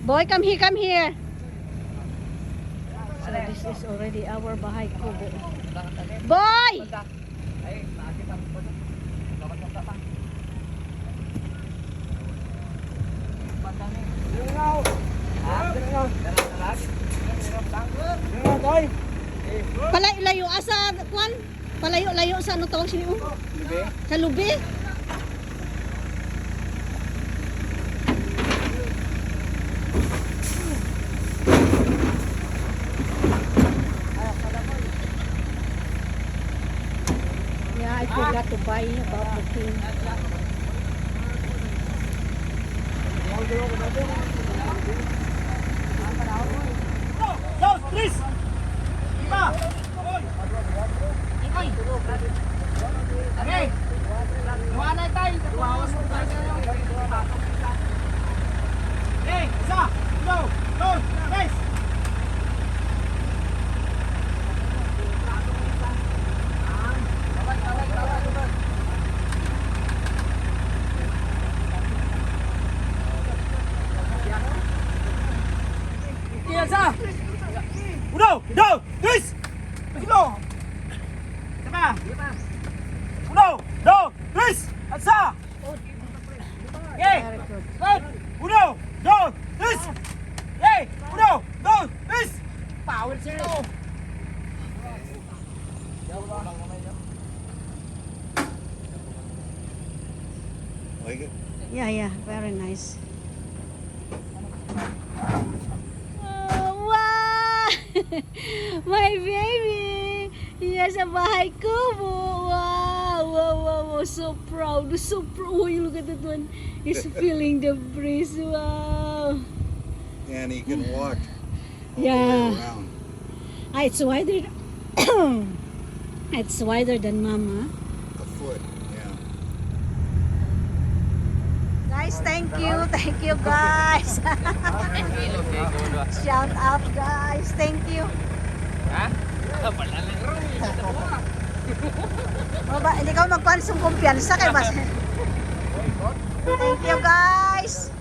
Boy, come here, come here. So this is already our bahay kubo. Boy! Palayo-layo asa kwan? Palayo-layo sa ano tawag sini? Sa lubi? Yeah, I forgot to buy about the thing. Please! Iba! Okay! Luwanay tayo! Okay! Isa! Go! Go! Guys! Isa! Uno! Dos! Tres! Uno! Sama! Uno! Dos! Tres! Alza! Okay! Good! Uno! Dos! Tres! Okay! Uno! Dos! Tres! Power zero! Yeah, very nice. Oh, wow! My baby! Yes, a bahay kubo! Wow! So proud, so proud. Oh, you look at that one. He's feeling the breeze. Wow! And he can walk all Yeah. the way around. It's wider. It's wider than Mama. A foot, yeah. Guys, thank you guys. Shout out guys, thank you. Hindi ka magpansong kumpiyansa kay mas. Thank you guys.